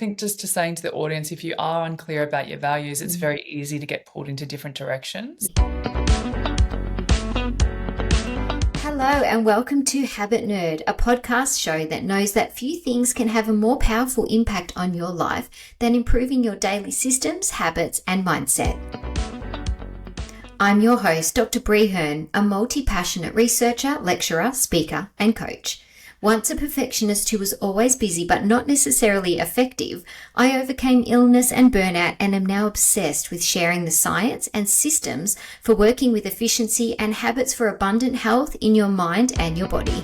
think just to saying to the audience, if you are unclear about your values, it's very easy to get pulled into different directions. Hello and welcome to Habit Nerd, a podcast show that knows that few things can have a more powerful impact on your life than improving your daily systems, habits, and mindset. I'm your host, Dr. Bree Hurn, a multi-passionate researcher, lecturer, speaker, and coach. Once a perfectionist who was always busy but not necessarily effective, I overcame illness and burnout and am now obsessed with sharing the science and systems for working with efficiency and habits for abundant health in your mind and your body.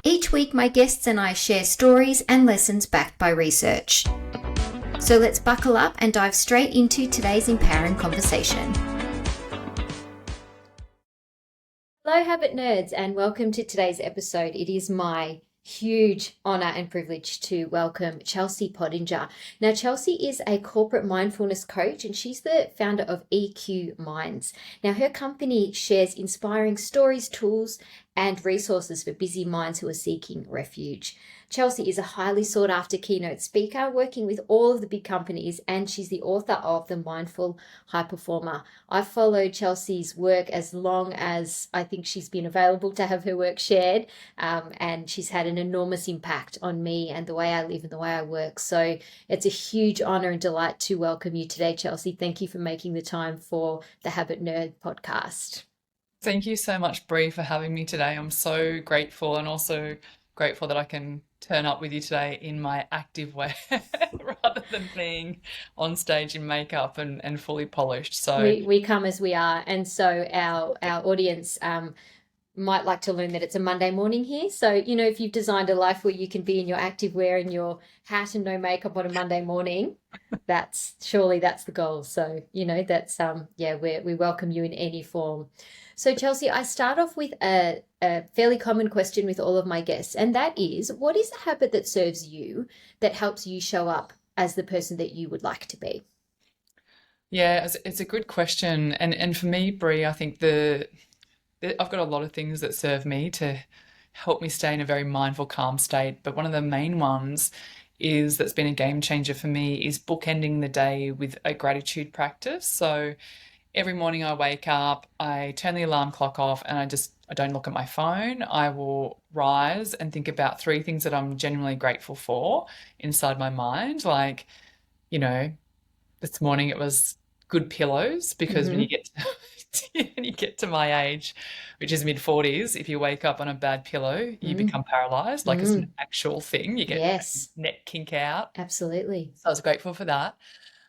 Each week, my guests and I share stories and lessons backed by research. So let's buckle up and dive straight into today's empowering conversation. Hello, Habit Nerds, and welcome to today's episode. It is my huge honor and privilege to welcome Chelsea Pottenger. Now, Chelsea is a corporate mindfulness coach, and she's the founder of EQ Minds. Now, her company shares inspiring stories, tools, and resources for busy minds who are seeking refuge. Chelsea is a highly sought after keynote speaker working with all of the big companies, and she's the author of The Mindful High Performer. I've followed Chelsea's work as long as I think she's been available to have her work shared, and she's had an enormous impact on me and the way I live and the way I work. So it's a huge honor and delight to welcome you today, Chelsea. Thank you for making the time for the Habit Nerd podcast. Thank you so much, Bree, for having me today. I'm so grateful, and also grateful that I can turn up with you today in my active way rather than being on stage in makeup and fully polished. So we come as we are, and so our audience might like to learn that it's a Monday morning here. So, you know, if you've designed a life where you can be in your active wear and your hat and no makeup on a Monday morning, that's the goal. So, you know, that's we welcome you in any form. So, Chelsea, I start off with a fairly common question with all of my guests, and that is, what is a habit that serves you, that helps you show up as the person that you would like to be? Yeah, it's a good question. And for me, Bree, I think I've got a lot of things that serve me to help me stay in a very mindful, calm state. But one of the main ones that's been a game changer for me is bookending the day with a gratitude practice. So every morning I wake up, I turn the alarm clock off, and I don't look at my phone. I will rise and think about 3 things that I'm genuinely grateful for inside my mind. Like, you know, this morning it was good pillows, because when you get to my age, which is mid-40s, if you wake up on a bad pillow, you become paralyzed. Like, it's an actual thing. You get neck kink out. Absolutely. So I was grateful for that.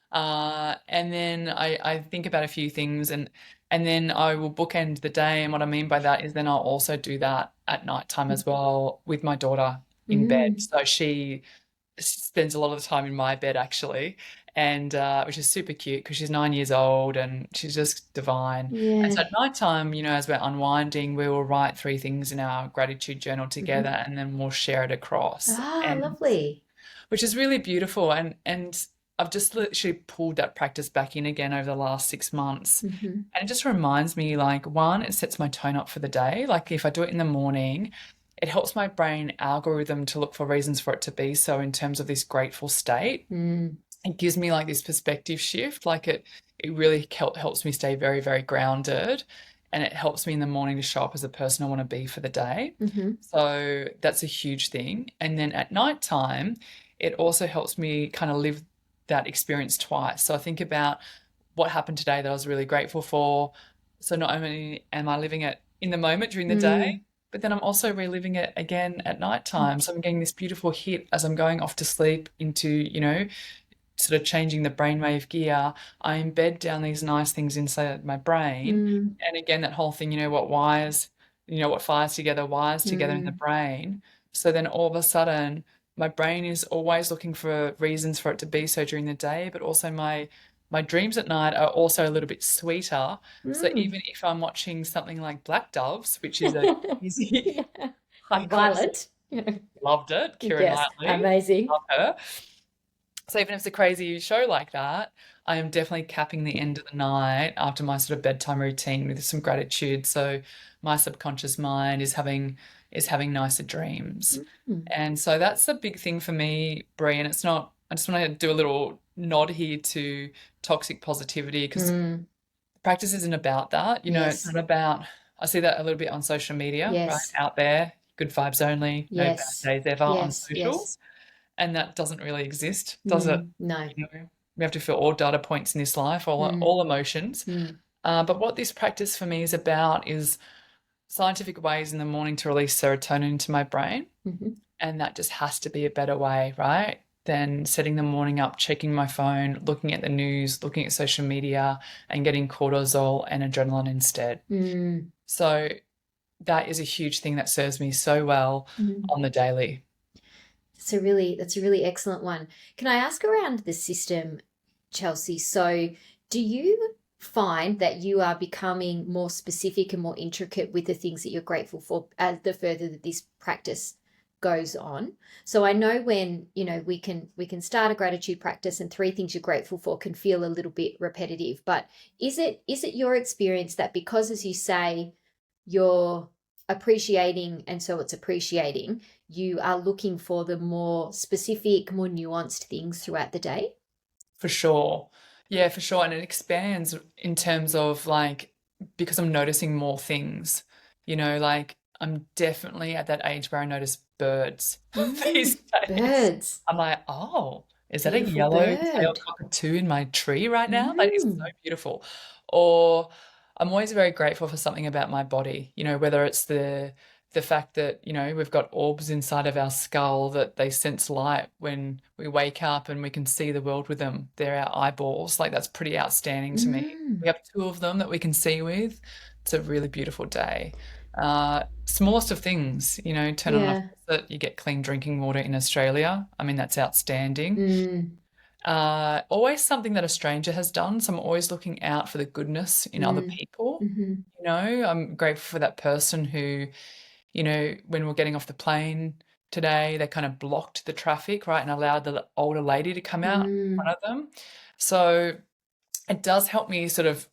And then I think about a few things, and then I will bookend the day. And what I mean by that is then I'll also do that at nighttime as well with my daughter in bed. So she spends a lot of the time in my bed, actually, and which is super cute because she's 9 years old and she's just divine. Yeah. And so at nighttime, you know, as we're unwinding, we will write 3 things in our gratitude journal together, and then we'll share it across. Lovely. Which is really beautiful. And I've just literally pulled that practice back in again over the last 6 months. And it just reminds me, like, one, it sets my tone up for the day. Like, if I do it in the morning, it helps my brain algorithm to look for reasons for it to be so in terms of this grateful state. It gives me like this perspective shift. Like, it really helps me stay very, very grounded, and it helps me in the morning to show up as a person I want to be for the day. So that's a huge thing. And then at nighttime, it also helps me kind of live that experience twice. So I think about what happened today that I was really grateful for. So not only am I living it in the moment during the day, but then I'm also reliving it again at nighttime. So I'm getting this beautiful hit as I'm going off to sleep into, you know, sort of changing the brainwave gear. I embed down these nice things inside my brain. And again, that whole thing, what fires together, wires together in the brain. So then all of a sudden, my brain is always looking for reasons for it to be so during the day, but also my dreams at night are also a little bit sweeter. So even if I'm watching something like Black Doves, which is a easy Violet. Loved it. Keira Knightley. Amazing. Love her. So even if it's a crazy show like that, I am definitely capping the end of the night after my sort of bedtime routine with some gratitude. So my subconscious mind is having nicer dreams. Mm. And so that's the big thing for me, Bree. And it's not, I just want to do a little nod here to toxic positivity because Mm. practice isn't about that. It's Yes. not about, I see that a little bit on social media, right? Yes. Out there, good vibes only, no bad Yes. days ever on Yes. Yes. socials. And that doesn't really exist, does it? No. We have to feel all data points in this life, Mm. all emotions. Mm. But what this practice for me is about is scientific ways in the morning to release serotonin into my brain. Mm-hmm. And that just has to be a better way, right? Than setting the morning up, checking my phone, looking at the news, looking at social media, and getting cortisol and adrenaline instead. Mm. So that is a huge thing that serves me so well Mm. on the daily. That's a really excellent one. Can I ask around the system, Chelsea? So do you find that you are becoming more specific and more intricate with the things that you're grateful for as the further that this practice goes on? So I know when, we can start a gratitude practice and three things you're grateful for can feel a little bit repetitive, but is it your experience that because, as you say, you're appreciating and so it's appreciating, you are looking for the more specific, more nuanced things throughout the day? For sure. Yeah, for sure. And it expands in terms of like, because I'm noticing more things, like I'm definitely at that age where I notice birds these days. Birds. I'm like, oh, is that a Beautiful yellow-tailed bird. cockatoo in my tree right now? That is so Mm. beautiful. Or I'm always very grateful for something about my body, whether it's the fact that, we've got orbs inside of our skull that they sense light when we wake up and we can see the world with them. They're our eyeballs. Like that's pretty outstanding to me. Mm. We have two of them that we can see with. It's a really beautiful day. Smallest of things, turn on a Yeah. faucet, you get clean drinking water in Australia. I mean, that's outstanding. Mm. Always something that a stranger has done. So I'm always looking out for the goodness in other Mm. people. Mm-hmm. I'm grateful for that person who when we're getting off the plane today, they kind of blocked the traffic, right, and allowed the older lady to come out in Mm. front of them. So it does help me sort of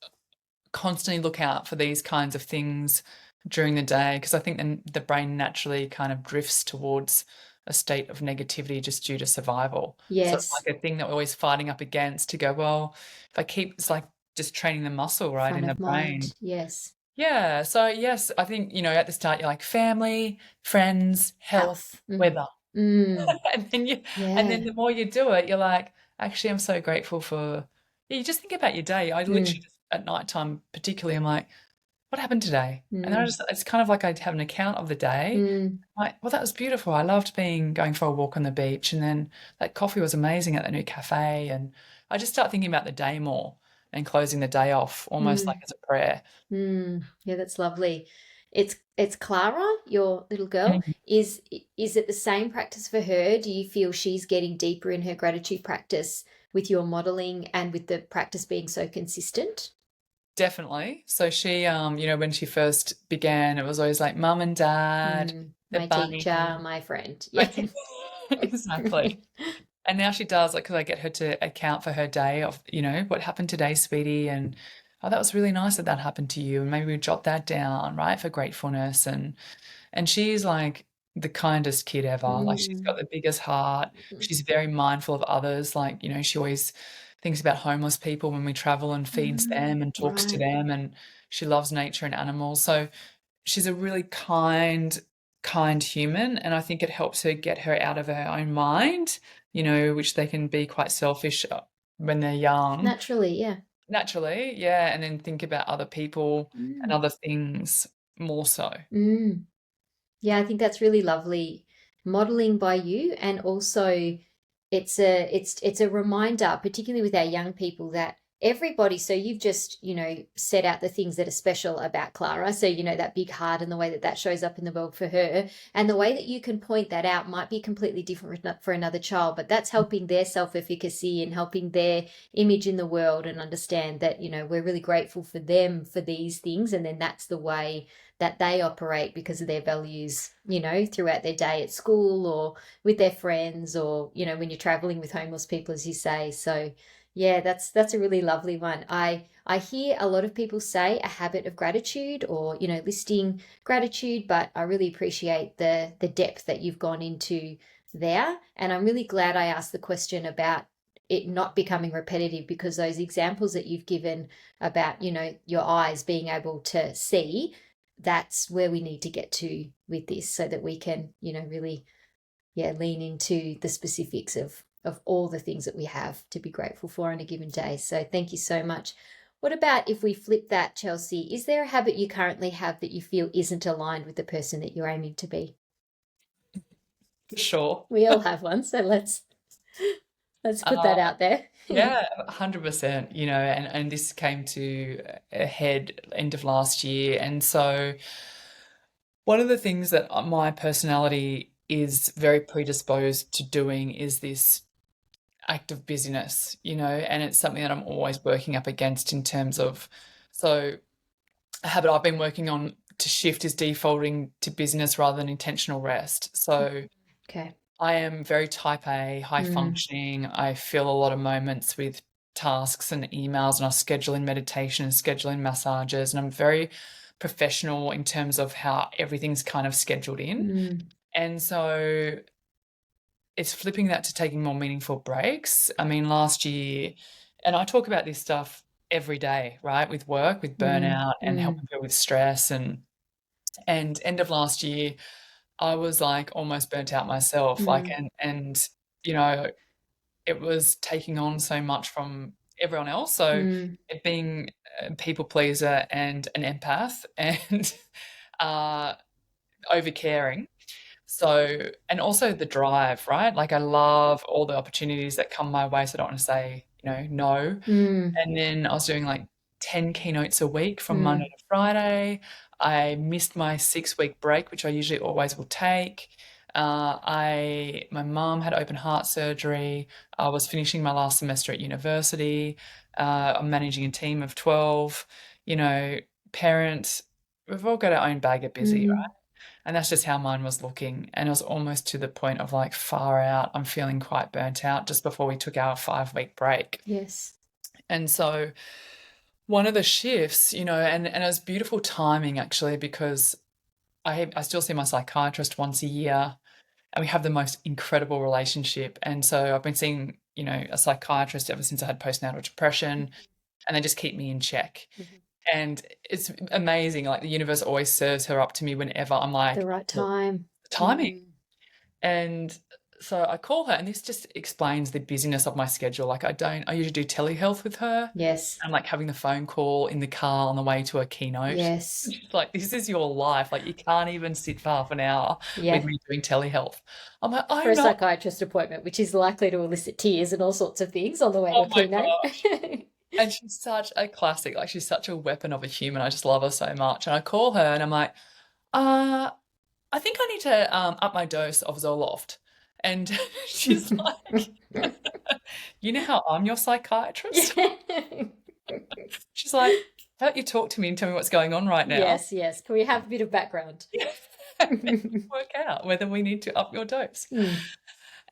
constantly look out for these kinds of things during the day because I think then the brain naturally kind of drifts towards a state of negativity just due to survival. So it's Yes. like a thing that we're always fighting up against to go, well, if I keep, it's like just training the muscle, right, Front in the of brain. mind. Yes. Yeah. So yes, I think, at the start you're like family, friends, health, Health. Mm. weather. Mm. And then Yeah. the more you do it, you're like, actually I'm so grateful for yeah, you just think about your day. I literally Mm. just at nighttime particularly I'm like, what happened today? And then Mm. it's kind of like I have an account of the day. Mm. Like, well, that was beautiful. I loved going for a walk on the beach and then that coffee was amazing at the new cafe. And I just start thinking about the day more and closing the day off almost like Mm. as a prayer. Yeah, that's lovely. It's Clara, your little girl. Mm. Is it the same practice for her? Do you feel she's getting deeper in her gratitude practice with your modeling and with the practice being so consistent? Definitely. So she, when she first began, it was always like mum and dad, the My bunny. teacher, my friend. I Yeah. think exactly. And now she does, like, because I get her to account for her day of, what happened today, sweetie, and oh, that was really nice that that happened to you, and maybe we jot that down, right, for gratefulness, and she's like the kindest kid ever. Like she's Mm. got the biggest heart. She's very mindful of others. Like, she always thinks about homeless people when we travel and feeds them and talks to Right. them. And she loves nature and animals. So she's a really kind human. And I think it helps her get her out of her own mind, which they can be quite selfish when they're young. Naturally, yeah. Naturally, yeah. And then think about other people and Mm. other things more so. Mm. Yeah, I think that's really lovely modeling by you, and also it's a reminder, particularly with our young people, that everybody, so you've just, set out the things that are special about Clara. So, that big heart and the way that that shows up in the world for her, and the way that you can point that out might be completely different for another child, but that's helping their self-efficacy and helping their image in the world, and understand that, we're really grateful for them for these things, and then that's the way that they operate because of their values, throughout their day at school or with their friends, or, when you're traveling with homeless people, as you say. So Yeah, that's a really lovely one. I hear a lot of people say a habit of gratitude or, listing gratitude, but I really appreciate the depth that you've gone into there. And I'm really glad I asked the question about it not becoming repetitive, because those examples that you've given about, your eyes being able to see, that's where we need to get to with this so that we can, really, yeah, lean into the specifics of all the things that we have to be grateful for on a given day. So thank you so much. What about if we flip that, Chelsea? Is there a habit you currently have that you feel isn't aligned with the person that you're aiming to be? For sure. We all have one, so let's put Uh, that out there. yeah, 100%, and this came to a head end of last year. And so one of the things that my personality is very predisposed to doing is this act of busyness, and it's something that I'm always working up against in terms of, so a habit I've been working on to shift is defaulting to business rather than intentional rest. So Okay. I am very type A, high functioning. I fill a lot of moments with tasks and emails, and I schedule in meditation and schedule in massages, and I'm very professional in terms of how everything's kind of scheduled in. And so it's flipping that to taking more meaningful breaks. I mean, last year, and I talk about this stuff every day, right? With work, with burnout and helping people with stress. And end of last year, I was like almost burnt out myself. Like, and, you know, it was taking on so much from everyone else. So it being a people pleaser and an empath and over caring. So, and also the drive, right? Like I love all the opportunities that come my way. So I don't want to say, no. And then I was doing like 10 keynotes a week from Monday to Friday. I missed my 6-week break, which I usually always will take. My mum had open heart surgery. I was finishing my last semester at university. I'm managing a team of 12, parents. We've all got our own bag of busy, right? And that's just how mine was looking. And it was almost to the point of like far out. I'm feeling quite burnt out just before we took our 5-week break. Yes. And so one of the shifts, and it was beautiful timing actually, because I still see my psychiatrist once a year and we have the most incredible relationship. And so I've been seeing, a psychiatrist ever since I had postnatal depression, and they just keep me in check. And it's amazing. Like the universe always serves her up to me whenever I'm like, The right "Look, time. the timing." And so I call her, and this just explains the busyness of my schedule. Like I usually do telehealth with her. Yes. I'm like having the phone call in the car on the way to a keynote. Yes. She's like, this is your life. Like you can't even sit for half an hour with Yeah. me doing telehealth. I'm like, For I a know. psychiatrist appointment, which is likely to elicit tears and all sorts of things on the way to Oh a my keynote. gosh. And she's such a classic. Like she's such a weapon of a human. I just love her so much. And I call her and I'm like, uh, I think I need to up my dose of Zoloft. And she's like, you know how I'm your psychiatrist? She's like, how about you talk to me and tell me what's going on right now? Yes, yes. Can we have a bit of background? Work out whether we need to up your dose.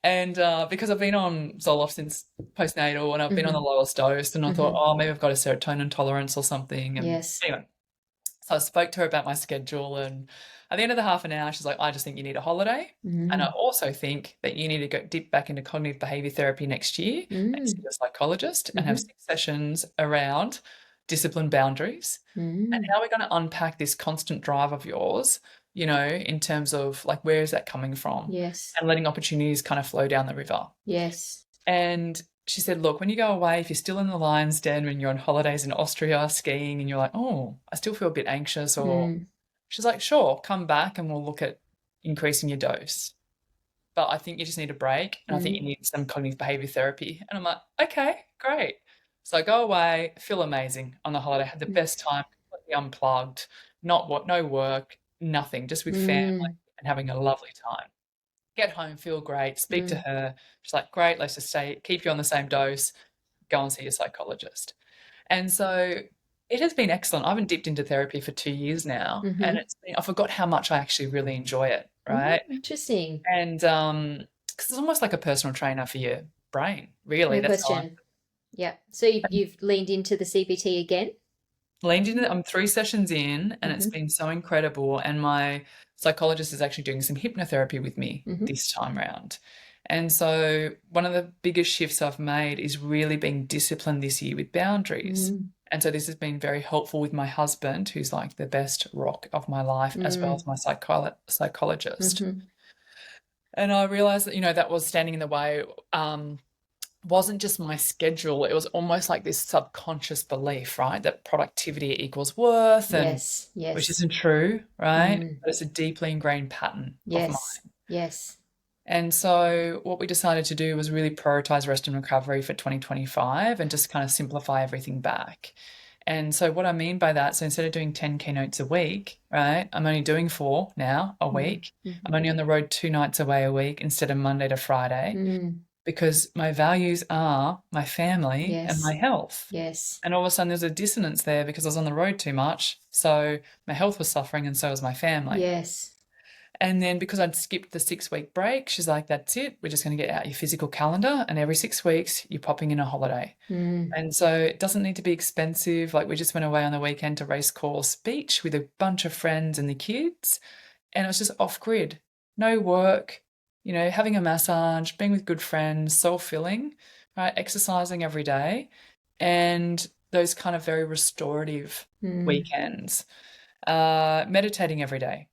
And because I've been on Zoloft since postnatal and I've been on the lowest dose, and I thought, oh, maybe I've got a serotonin intolerance or something. And Yes. anyway, so I spoke to her about my schedule, and at the end of the half an hour, she's like, I just think you need a holiday. And I also think that you need to go dip back into cognitive behavior therapy next year and see a psychologist and have 6 sessions around discipline boundaries and how we're going to unpack this constant drive of yours, in terms of like, where is that coming from? Yes. And letting opportunities kind of flow down the river. Yes. And she said, look, when you go away, if you're still in the lion's den, when you're on holidays in Austria skiing and you're like, oh, I still feel a bit anxious, or she's like, sure, come back and we'll look at increasing your dose. But I think you just need a break, and I think you need some cognitive behavior therapy. And I'm like, okay, great. So I go away, feel amazing on the holiday, had the best time, completely unplugged, no work, nothing, just with family and having a lovely time. Get home, feel great, speak to her. She's like, great, let's just keep you on the same dose, go and see your psychologist. And so it has been excellent. I haven't dipped into therapy for 2 years now, and I forgot how much I actually really enjoy it, right? Interesting. And because it's almost like a personal trainer for your brain, really. No That's how question. Yeah. So you've leaned into the CBT again? Leaned into it. I'm 3 sessions in, and it's Mm-hmm. been so incredible. And my psychologist is actually doing some hypnotherapy with me Mm-hmm. this time round. And so one of the biggest shifts I've made is really being disciplined this year with boundaries. Mm-hmm. And so this has been very helpful with my husband, who's like the best rock of my life, as well as my psychologist. Mm-hmm. And I realized that, that was standing in the way. Wasn't just my schedule, it was almost like this subconscious belief, right? That productivity equals worth, and Yes. which Yes. isn't true, right? Mm. But it's a deeply ingrained pattern of mine. Yes. Yes. And so what we decided to do was really prioritize rest and recovery for 2025 and just kind of simplify everything back. And so what I mean by that, so instead of doing 10 keynotes a week, right, I'm only doing 4 now a week. Mm-hmm. I'm only on the road 2 nights away a week instead of Monday to Friday. Mm. Because my values are my family and my Yes. health. Yes. And all of a sudden there's a dissonance there because I was on the road too much. So my health was suffering and so was my family. Yes. And then because I'd skipped the 6-week break, she's like, that's it. We're just going to get out your physical calendar. And every 6 weeks, you're popping in a holiday. Mm. And so it doesn't need to be expensive. Like we just went away on the weekend to Racecourse Beach with a bunch of friends and the kids. And it was just off grid, no work, having a massage, being with good friends, soul-filling, right? Exercising every day, and those kind of very restorative weekends. Meditating every day.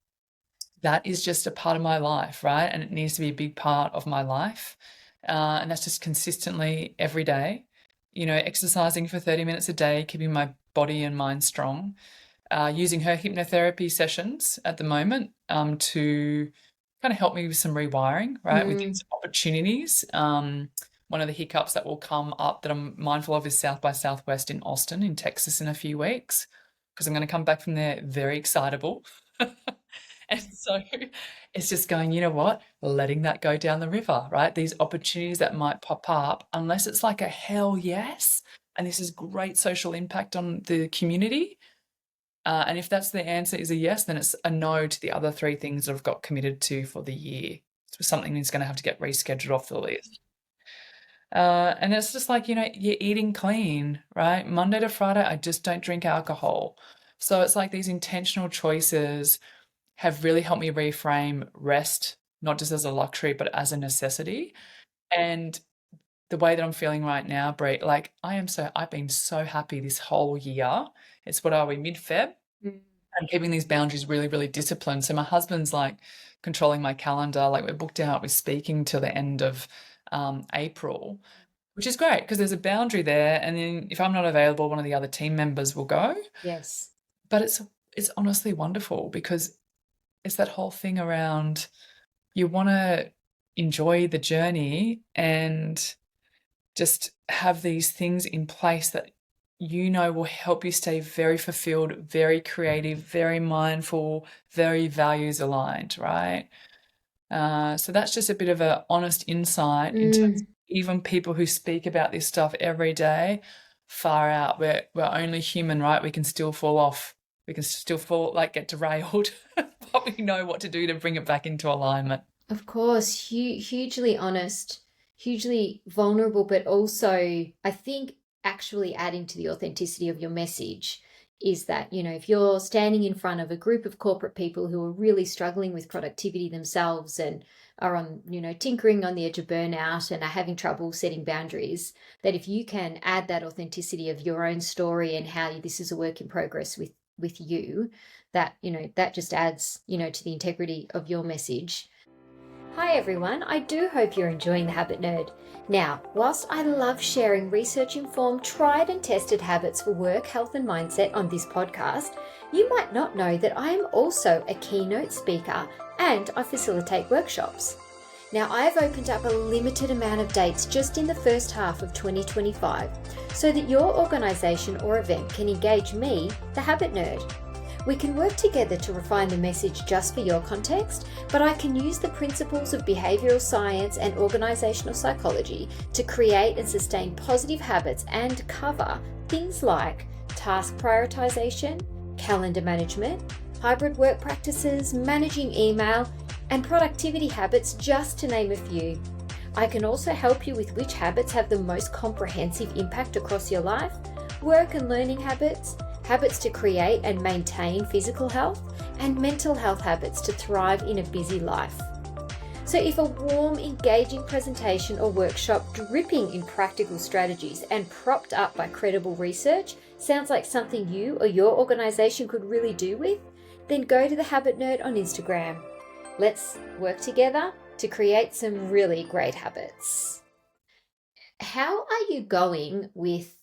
That is just a part of my life, right? And it needs to be a big part of my life. And that's just consistently every day, exercising for 30 minutes a day, keeping my body and mind strong, using her hypnotherapy sessions at the moment to kind of help me with some rewiring, right? With these opportunities. One of the hiccups that will come up that I'm mindful of is South by Southwest in Austin, in Texas, in a few weeks, because I'm going to come back from there very excitable. And so it's just going, you know what, letting that go down the river, right? These opportunities that might pop up, unless it's like a hell yes, and this is great social impact on the community. And if that's the answer is a yes, then it's a no to the other 3 things that I've got committed to for the year. So something that's going to have to get rescheduled off the list. And it's just like, you're eating clean, right? Monday to Friday, I just don't drink alcohol. So it's like these intentional choices have really helped me reframe rest, not just as a luxury, but as a necessity. And the way that I'm feeling right now, Bree, like I've been so happy this whole year. It's what are we, mid-Feb? I'm keeping these boundaries really, really disciplined. So my husband's like controlling my calendar. Like we're booked out, we're speaking till the end of April, which is great because there's a boundary there. And then if I'm not available, one of the other team members will go. Yes. But it's honestly wonderful because it's that whole thing around you want to enjoy the journey and just have these things in place that will help you stay very fulfilled, very creative, very mindful, very values aligned, right? So that's just a bit of an honest insight into even people who speak about this stuff every day, far out. We're only human, right? We can still fall off. We can still get derailed, but we know what to do to bring it back into alignment. Of course, hugely honest, hugely vulnerable, but also I think actually adding to the authenticity of your message is that, if you're standing in front of a group of corporate people who are really struggling with productivity themselves and are on, tinkering on the edge of burnout and are having trouble setting boundaries, that if you can add that authenticity of your own story and how this is a work in progress with you, that, that just adds, to the integrity of your message. Hi everyone, I do hope you're enjoying The Habit Nerd. Now, whilst I love sharing research-informed, tried and tested habits for work, health and mindset on this podcast, you might not know that I am also a keynote speaker and I facilitate workshops. Now, I have opened up a limited amount of dates just in the first half of 2025 so that your organisation or event can engage me, The Habit Nerd. We can work together to refine the message just for your context, but I can use the principles of behavioural science and organisational psychology to create and sustain positive habits and cover things like task prioritisation, calendar management, hybrid work practices, managing email, and productivity habits, just to name a few. I can also help you with which habits have the most comprehensive impact across your life, work and learning habits, habits to create and maintain physical health, and mental health habits to thrive in a busy life. So if a warm, engaging presentation or workshop dripping in practical strategies and propped up by credible research sounds like something you or your organisation could really do with, then go to the Habit Nerd on Instagram. Let's work together to create some really great habits. How are you going with,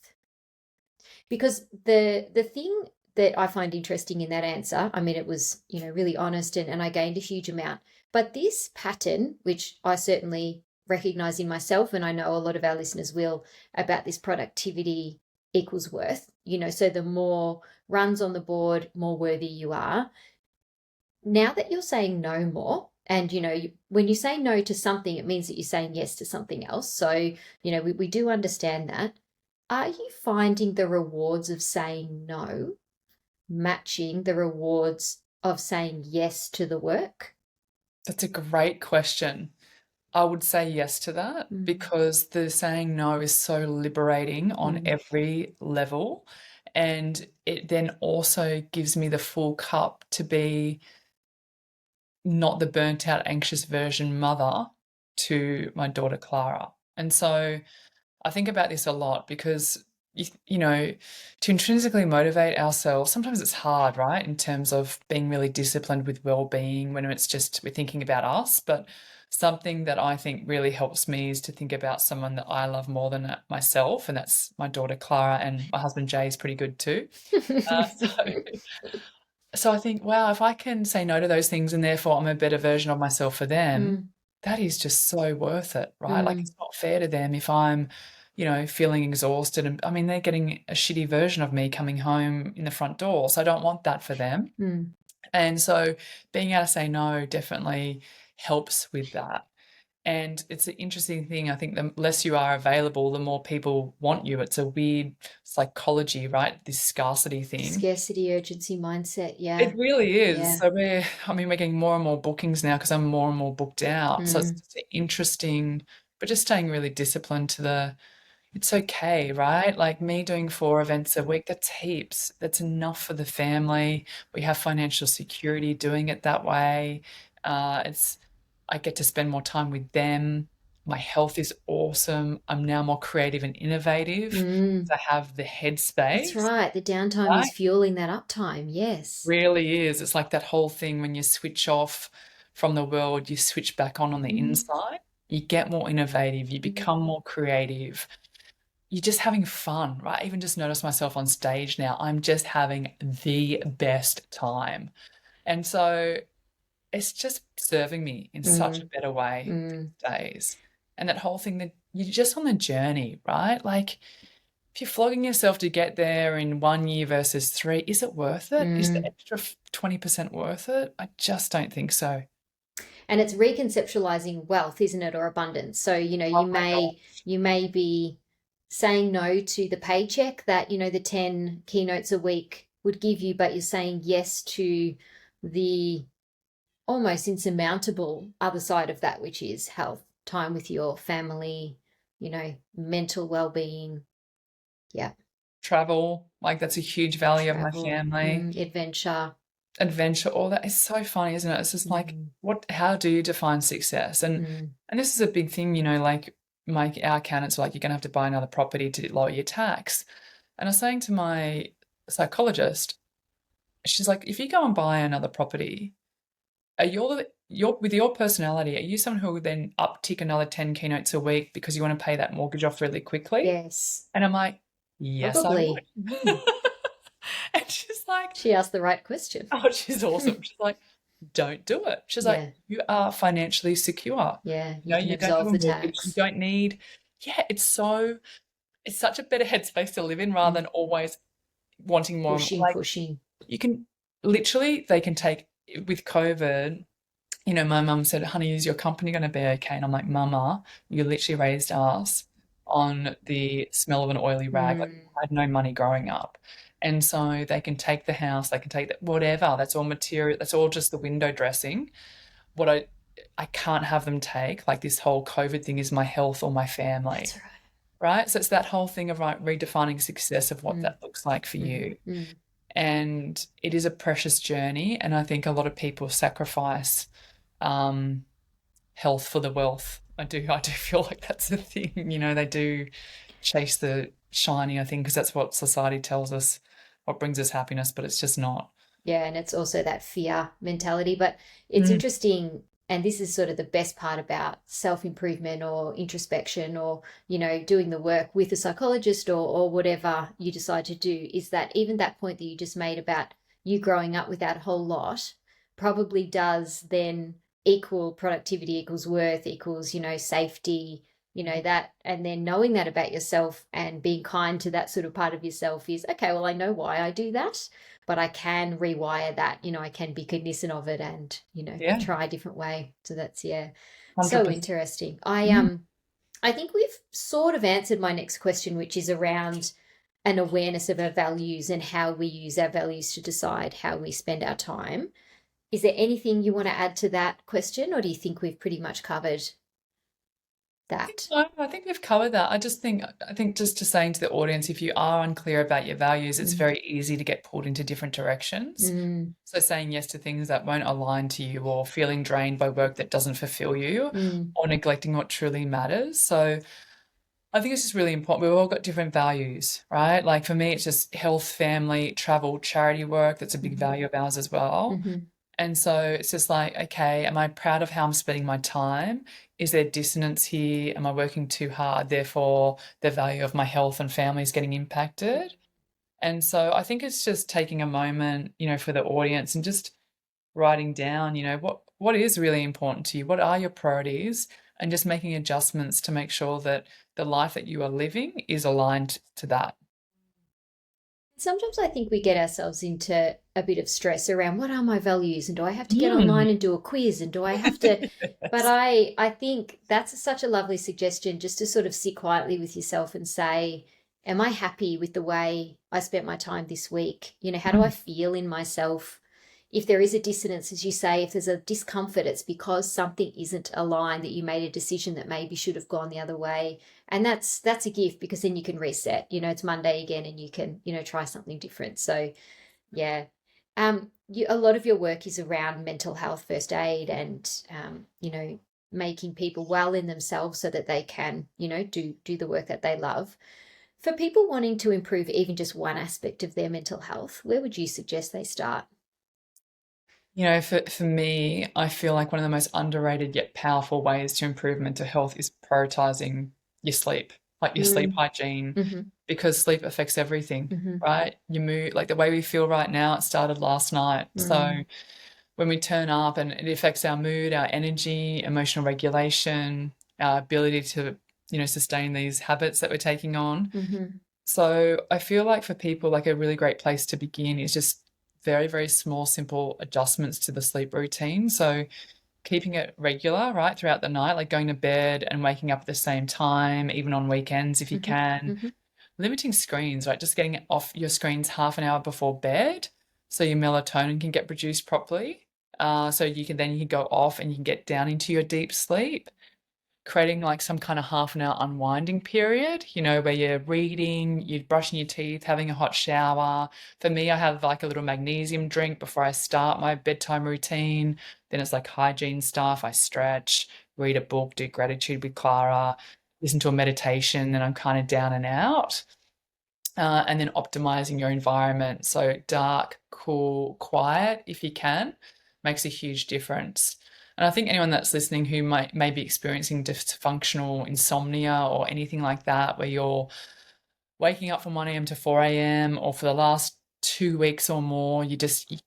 because the thing that I find interesting in that answer, I mean, it was, really honest and I gained a huge amount. But this pattern, which I certainly recognize in myself, and I know a lot of our listeners will, about this productivity equals worth, so the more runs on the board, more worthy you are. Now that you're saying no more, and, when you say no to something, it means that you're saying yes to something else. So, we do understand that. Are you finding the rewards of saying no matching the rewards of saying yes to the work? That's a great question. I would say yes to that because the saying no is so liberating on every level. And it then also gives me the full cup to be not the burnt out, anxious version mother to my daughter, Clara. And so I think about this a lot because, to intrinsically motivate ourselves, sometimes it's hard, right? In terms of being really disciplined with well-being when it's just we're thinking about us. But something that I think really helps me is to think about someone that I love more than myself, and that's my daughter, Clara, and my husband, Jay, is pretty good too. So I think, wow, if I can say no to those things and therefore I'm a better version of myself for them, that is just so worth it, right? Like it's not fair to them if I'm, feeling exhausted. And I mean, they're getting a shitty version of me coming home in the front door. So I don't want that for them. And so being able to say no definitely helps with that. And it's an interesting thing. I think the less you are available, the more people want you. It's a weird psychology, right? This scarcity thing. Scarcity, urgency mindset. Yeah. It really is. Yeah. So we're getting more and more bookings now because I'm more and more booked out. So it's just interesting, but just staying really disciplined to it's okay, right? Like me doing 4 events a week, that's heaps. That's enough for the family. We have financial security doing it that way. I get to spend more time with them. My health is awesome. I'm now more creative and innovative. I have the headspace. That's right. The downtime is fueling that uptime. Yes. Really is. It's like that whole thing when you switch off from the world, you switch back on the inside. You get more innovative. You become more creative. You're just having fun, right? I even just notice myself on stage now. I'm just having the best time. And so it's just serving me in such a better way these days. And that whole thing that you're just on the journey, right? Like if you're flogging yourself to get there in 1 year versus 3, is it worth it? Is the extra 20% worth it? I just don't think so. And it's reconceptualizing wealth, isn't it, or abundance? So, you may be saying no to the paycheck that, the 10 keynotes a week would give you, but you're saying yes to the almost insurmountable other side of that, which is health, time with your family, mental well-being. Yeah. Travel, like that's a huge value of my family. Adventure, all that is so funny, isn't it? It's just like, how do you define success? And this is a big thing, like our accountants are like, you're going to have to buy another property to lower your tax. And I was saying to my psychologist, she's like, if you go and buy another property, with your personality, are you someone who would then uptick another 10 keynotes a week because you want to pay that mortgage off really quickly? Yes. And I'm like, yes, probably. I would. And she's like, she asked the right question. Oh, she's awesome. She's like, don't do it. She's like, you are financially secure. Yeah, you don't have a mortgage. You don't need. Yeah, it's such a better headspace to live in rather than always wanting more. Pushing. You can they can take with COVID. My mum said, honey, is your company going to be okay? And I'm like, mama, you literally raised us on the smell of an oily rag. Like, I had no money growing up. And so they can take the house, they can take whatever. That's all material. That's all just the window dressing. What I I can't have them take, like this whole COVID thing is my health or my family, That's right. right? So it's that whole thing of like redefining success of what Mm, that looks like for mhm, you. mm. And it is a precious journey. And I think a lot of people sacrifice um, health for the wealth. I do feel like that's the thing. They do chase the shiny, I think, because that's what society tells us, what brings us happiness, but it's just not. Yeah, and it's also that fear mentality. But it's Mm, interesting, and this is sort of the best part about self-improvement or introspection or, doing the work with a psychologist or whatever you decide to do, is that even that point that you just made about you growing up with that whole lot probably does then equal productivity equals worth equals, safety, that, and then knowing that about yourself and being kind to that sort of part of yourself is okay, well, I know why I do that, but I can rewire that, I can be cognizant of it and, yeah, try a different way. So that's, yeah, so 100%. interesting. Mm. I think we've sort of answered my next question, which is around an awareness of our values and how we use our values to decide how we spend our time. Is there anything you want to add to that question, or do you think we've pretty much covered that? I think we've covered that. I think just to saying to the audience, if you are unclear about your values, it's Mm, very easy to get pulled into different directions. mm, So saying yes to things that won't align to you, or feeling drained by work that doesn't fulfill you, mm, or neglecting what truly matters. So I think it's just really important. We've all got different values, right? Like for me, it's just health, family, travel, charity work. That's a big mhm, value of ours as well. mhm. And so it's just like, okay, am I proud of how I'm spending my time? Is there dissonance here? Am I working too hard? Therefore, the value of my health and family is getting impacted. And so I think it's just taking a moment, for the audience and just writing down, what is really important to you? What are your priorities? And just making adjustments to make sure that the life that you are living is aligned to that. Sometimes I think we get ourselves into a bit of stress around what are my values and do I have to get Mm. online and do a quiz and do I have to, but Yes. I think that's such a lovely suggestion, just to sort of sit quietly with yourself and say, am I happy with the way I spent my time this week? How do I Mm. feel in myself? If there is a dissonance, as you say, if there's a discomfort, it's because something isn't aligned, that you made a decision that maybe should have gone the other way. And that's a gift, because then you can reset. It's Monday again and you can, try something different. So yeah. A lot of your work is around mental health first aid and making people well in themselves so that they can, do the work that they love. For people wanting to improve even just one aspect of their mental health, where would you suggest they start? For me, I feel like one of the most underrated yet powerful ways to improve mental health is prioritizing your sleep, like your sleep Mm, hygiene, hmm, because sleep affects everything, hmm, right? Your mood, like the way we feel right now, it started last night. So mm, when we turn up, and it affects our mood, our energy, emotional regulation, our ability to, sustain these habits that we're taking on. hmm. So I feel like for people, like a really great place to begin is just very, very small, simple adjustments to the sleep routine. So keeping it regular, right, throughout the night, like going to bed and waking up at the same time, even on weekends if you Hmm, can. hmm. Limiting screens, right, just getting it off your screens half an hour before bed so your melatonin can get produced properly. So you can go off and you can get down into your deep sleep, creating like some kind of half an hour unwinding period, where you're reading, you're brushing your teeth, having a hot shower. For me, I have like a little magnesium drink before I start my bedtime routine. Then it's like hygiene stuff. I stretch, read a book, do gratitude with Clara, listen to a meditation, and I'm kind of down and out. And then optimizing your environment. So dark, cool, quiet, if you can, makes a huge difference. And I think anyone that's listening who may be experiencing dysfunctional insomnia or anything like that, where you're waking up from 1 a.m. to 4 a.m., or for the last 2 weeks or more, you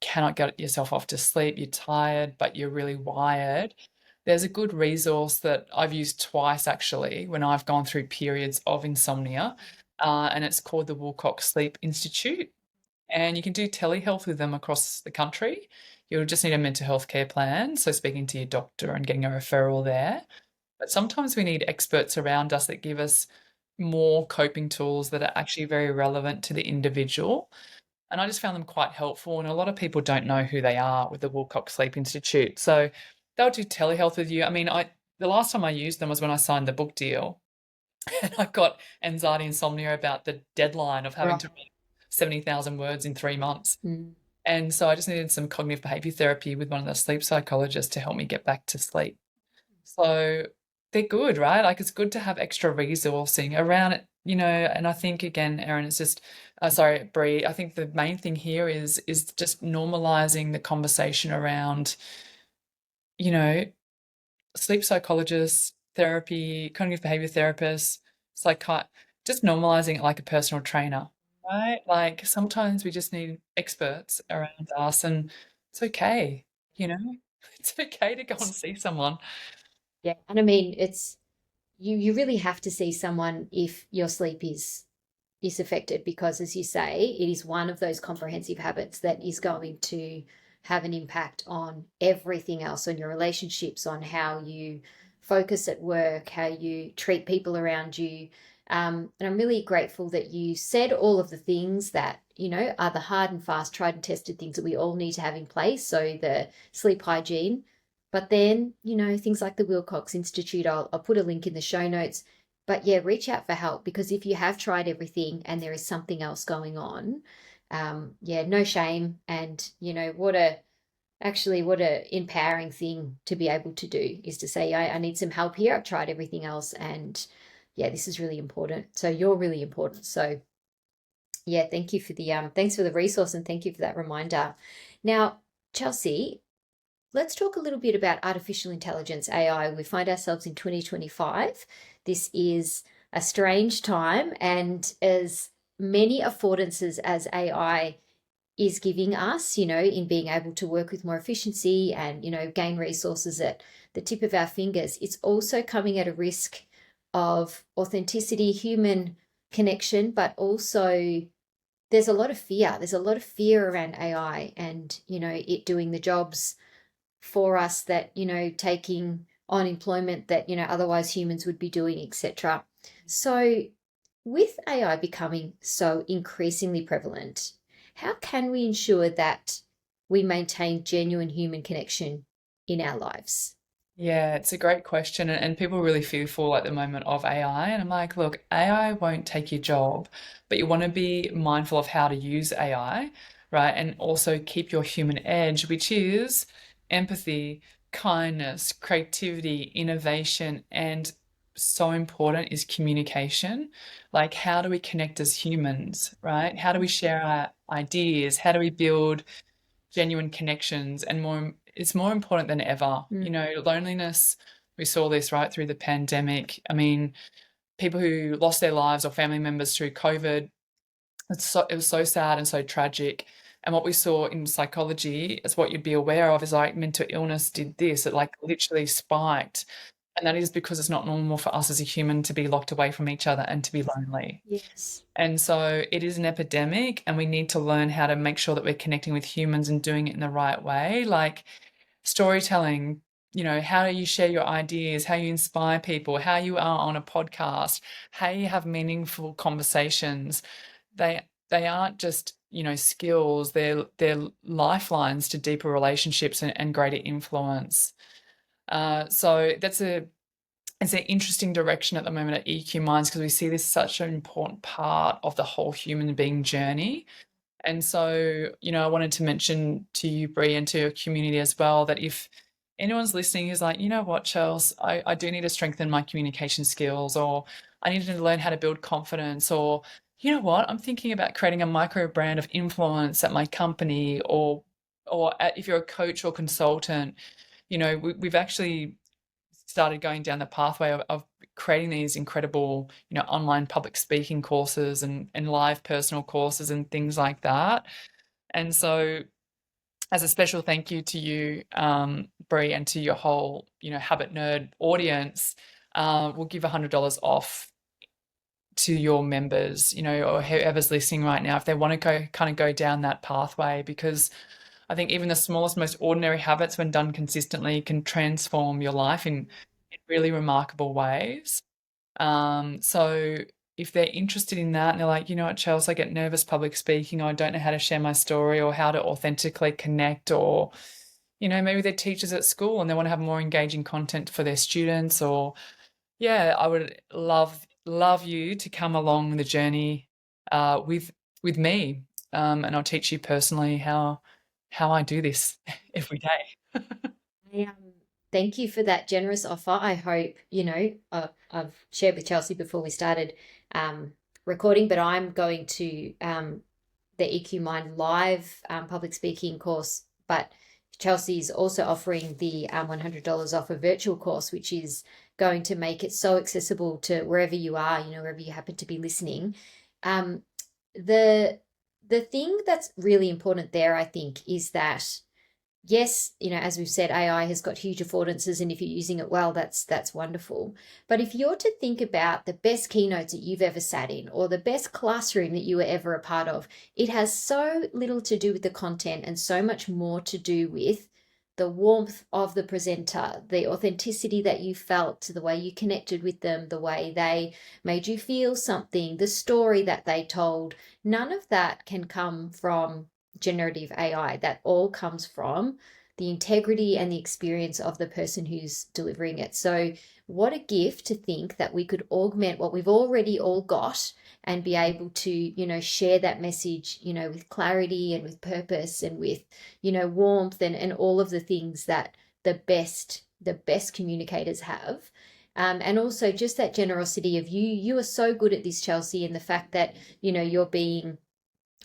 cannot get yourself off to sleep. You're tired, but you're really wired. There's a good resource that I've used twice actually when I've gone through periods of insomnia, and it's called the Woolcock Sleep Institute. And you can do telehealth with them across the country. You'll just need a mental health care plan, so speaking to your doctor and getting a referral there. But sometimes we need experts around us that give us more coping tools that are actually very relevant to the individual. And I just found them quite helpful. And a lot of people don't know who they are with the Woolcock Sleep Institute. So they'll do telehealth with you. I mean, the last time I used them was when I signed the book deal, and I got anxiety, insomnia about the deadline of having Right. to read 70,000 words in 3 months. Mm. And so I just needed some cognitive behavior therapy with one of the sleep psychologists to help me get back to sleep. So they're good, right? Like it's good to have extra resourcing around it, and I think again, Erin, it's just sorry, Bree, I think the main thing here is just normalizing the conversation around, you know, sleep psychologists, therapy, cognitive behavior therapists, just normalizing it like a personal trainer, right? Like sometimes we just need experts around us, and it's okay, you know, it's okay to go and see someone. Yeah. And I mean, it's you really have to see someone if your sleep is affected, because as you say, it is one of those comprehensive habits that is going to have an impact on everything else, on your relationships, on how you focus at work, how you treat people around you. And I'm really grateful that you said all of the things that, are the hard and fast, tried and tested things that we all need to have in place. So the sleep hygiene, but then, things like the Wilcox Institute, I'll put a link in the show notes. But yeah, reach out for help, because if you have tried everything and there is something else going on, yeah, no shame. And, what a empowering thing to be able to do, is to say, I need some help here. I've tried everything else. And yeah, this is really important. So you're really important. So yeah, thank you for thanks for the resource, and thank you for that reminder. Now, Chelsea, let's talk a little bit about artificial intelligence, AI. We find ourselves in 2025. This is a strange time, and as many affordances as AI is giving us, in being able to work with more efficiency and, gain resources at the tip of our fingers, it's also coming at a risk of authenticity, human connection, but also there's a lot of fear. There's a lot of fear around AI and, it doing the jobs for us that, taking on employment that, otherwise humans would be doing, etc. So with AI becoming so increasingly prevalent, how can we ensure that we maintain genuine human connection in our lives? Yeah, it's a great question. And people are really fearful at the moment of AI. And I'm like, look, AI won't take your job, but you want to be mindful of how to use AI, right? And also keep your human edge, which is empathy, kindness, creativity, innovation, and so important is communication. Like, how do we connect as humans, right? How do we share our ideas? How do we build genuine connections? And it's more important than ever. Loneliness, we saw this right through the pandemic. I mean, people who lost their lives or family members through COVID, it was so sad and so tragic. And what we saw in psychology is, what you'd be aware of is like mental illness did this, it like literally spiked. And that is because it's not normal for us as a human to be locked away from each other and to be lonely. Yes. And so it is an epidemic, and we need to learn how to make sure that we're connecting with humans and doing it in the right way. Like storytelling, how do you share your ideas, how you inspire people, how you are on a podcast, how you have meaningful conversations. They aren't just, skills, they're lifelines to deeper relationships and greater influence. So it's an interesting direction at the moment at EQ Minds, because we see this such an important part of the whole human being journey. And so, I wanted to mention to you, Bree, and to your community as well, that if anyone's listening who's like, you know what, Charles, I do need to strengthen my communication skills, or I need to learn how to build confidence, or you know what, I'm thinking about creating a micro brand of influence at my company, if you're a coach or consultant, we've actually started going down the pathway of creating these incredible, online public speaking courses and live personal courses and things like that. And so, as a special thank you to you, Bree, and to your whole, Habit Nerd audience, we'll give $100 off to your members, or whoever's listening right now, if they want to go down that pathway, because I think even the smallest, most ordinary habits, when done consistently, can transform your life in really remarkable ways. So if they're interested in that and they're like, you know what, Chelsea, I get nervous public speaking, or I don't know how to share my story or how to authentically connect, or, maybe they're teachers at school and they want to have more engaging content for their students. Or yeah, I would love you to come along the journey with me, and I'll teach you personally how I do this every day. I, thank you for that generous offer. I hope, I've shared with Chelsea before we started recording, but I'm going to the EQ Mind live public speaking course, but Chelsea's also offering the $100 off a virtual course, which is going to make it so accessible to wherever you are, wherever you happen to be listening. The thing that's really important there, I think, is that yes, as we've said, AI has got huge affordances, and if you're using it well, that's wonderful. But if you're to think about the best keynotes that you've ever sat in, or the best classroom that you were ever a part of, it has so little to do with the content and so much more to do with the warmth of the presenter, the authenticity that you felt, the way you connected with them, the way they made you feel something, the story that they told. None of that can come from generative AI. That all comes from the integrity and the experience of the person who's delivering it. So what a gift to think that we could augment what we've already all got and be able to, share that message, with clarity and with purpose and with, warmth and all of the things that the best communicators have. And also just that generosity of you are so good at this, Chelsea, and the fact that, you're being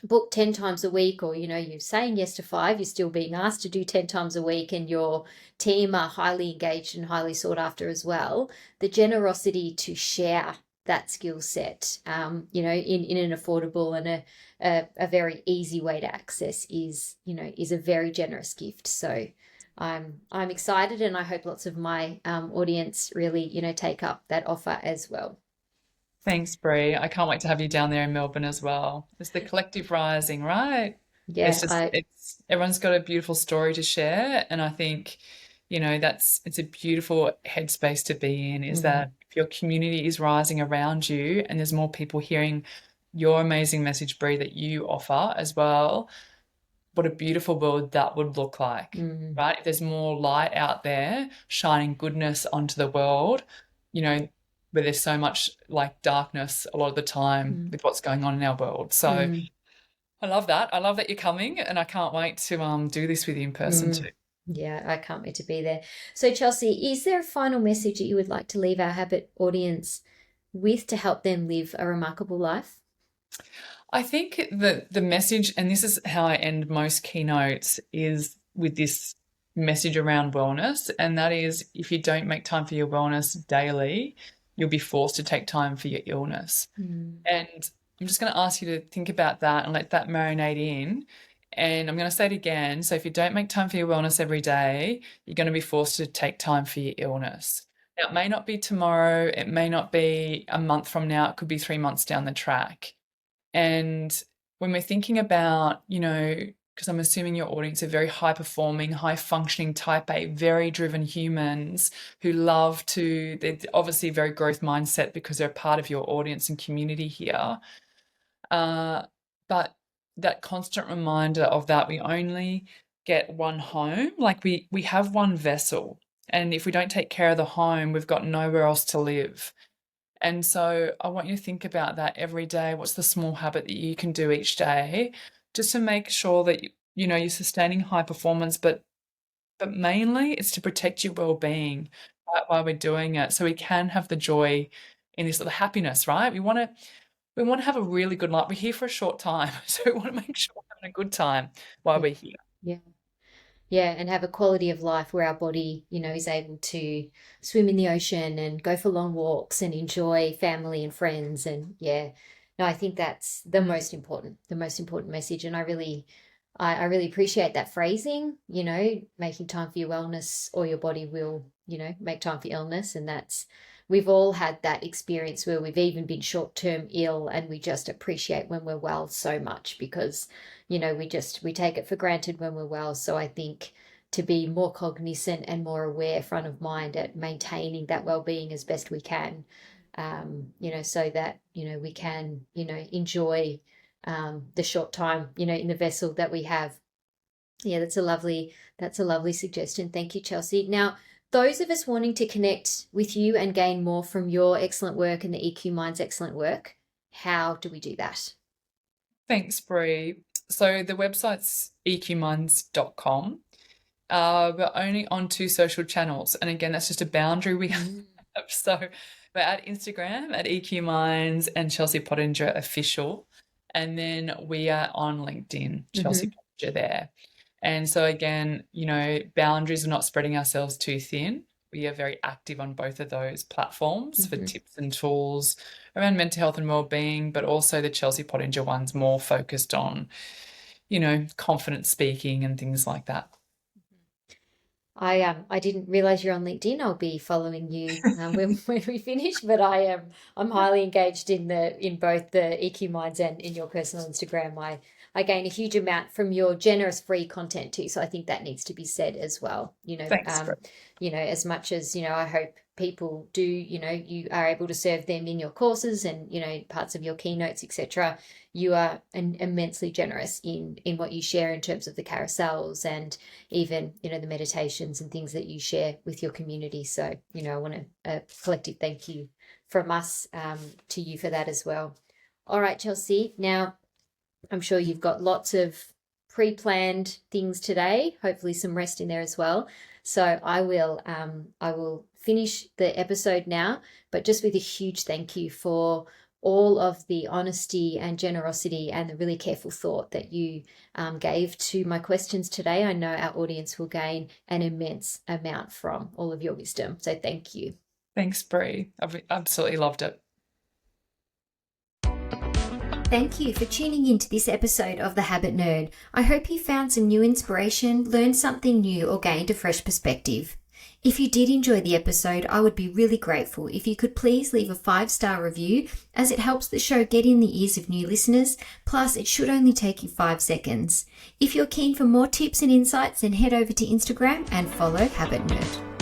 book 10 times a week, or you're saying yes to 5, you're still being asked to do 10 times a week, and your team are highly engaged and highly sought after as well. The generosity to share that skill set in an affordable and a very easy way to access is a very generous gift. So I'm excited, and I hope lots of my audience really take up that offer as well. Thanks, Bree. I can't wait to have you down there in Melbourne as well. It's the collective rising, right? Yeah, It's everyone's got a beautiful story to share, and I think, it's a beautiful headspace to be in, is that if your community is rising around you and there's more people hearing your amazing message, Bree, that you offer as well, what a beautiful world that would look like, right? If there's more light out there shining goodness onto the world, where there's so much like darkness a lot of the time with what's going on in our world. So I love that. I love that you're coming, and I can't wait to do this with you in person too. Yeah, I can't wait to be there. So Chelsea, is there a final message that you would like to leave our Habit audience with to help them live a remarkable life? I think that the message, and this is how I end most keynotes, is with this message around wellness. And that is, if you don't make time for your wellness daily, you'll be forced to take time for your illness. And I'm just going to ask you to think about that and let that marinate in. And I'm going to say it again. So if you don't make time for your wellness every day, you're going to be forced to take time for your illness. Now, it may not be tomorrow. It may not be a month from now. It could be 3 months down the track. And when we're thinking about, because I'm assuming your audience are very high performing, high functioning type A, very driven humans who they're obviously very growth mindset because they're part of your audience and community here. But that constant reminder of that we only get one home, like we have one vessel. And if we don't take care of the home, we've got nowhere else to live. And so I want you to think about that every day. What's the small habit that you can do each day just to make sure that you're sustaining high performance, but mainly it's to protect your well-being while we're doing it, so we can have the joy in this little happiness, right? We want to have a really good life. We're here for a short time, so we want to make sure we're having a good time while we're here. Yeah. Yeah, and have a quality of life where our body, is able to swim in the ocean and go for long walks and enjoy family and friends. And yeah, no, I think that's the most important message. And I really appreciate that phrasing, making time for your wellness, or your body will, make time for illness. And we've all had that experience where we've even been short-term ill, and we just appreciate when we're well so much because we take it for granted when we're well. So I think to be more cognizant and more aware, front of mind at maintaining that well-being as best we can, so that, we can, enjoy the short time, in the vessel that we have. Yeah, that's a lovely suggestion. Thank you, Chelsea. Now, those of us wanting to connect with you and gain more from your excellent work and the EQ Mind's excellent work, how do we do that? Thanks, Bree. So the website's eqminds.com. We're only on 2 social channels. And again, that's just a boundary we have. So we're at Instagram at eqminds and Chelsea Pottenger Official. And then we are on LinkedIn, Chelsea Pottenger there. And so again, boundaries are not spreading ourselves too thin. We are very active on both of those platforms for tips and tools around mental health and well-being, but also the Chelsea Pottenger one's more focused on, confident speaking and things like that. I didn't realize you're on LinkedIn. I'll be following you when we finish, but I'm highly engaged in both the EQ Minds and in your personal Instagram. I gain a huge amount from your generous free content too. So I think that needs to be said as well. Thanks, as much as, I hope people do, you are able to serve them in your courses and, parts of your keynotes, etc. You are immensely generous in what you share in terms of the carousels and even, the meditations and things that you share with your community. So, I want a collective thank you from us to you for that as well. All right, Chelsea. Now, I'm sure you've got lots of pre-planned things today, hopefully some rest in there as well. So I will finish the episode now, but just with a huge thank you for all of the honesty and generosity and the really careful thought that you gave to my questions today. I know our audience will gain an immense amount from all of your wisdom. So thank you. Thanks, Bree. I've absolutely loved it. Thank you for tuning into this episode of The Habit Nerd. I hope you found some new inspiration, learned something new, or gained a fresh perspective. If you did enjoy the episode, I would be really grateful if you could please leave a 5-star review, as it helps the show get in the ears of new listeners, plus it should only take you 5 seconds. If you're keen for more tips and insights, then head over to Instagram and follow Habit Nerd.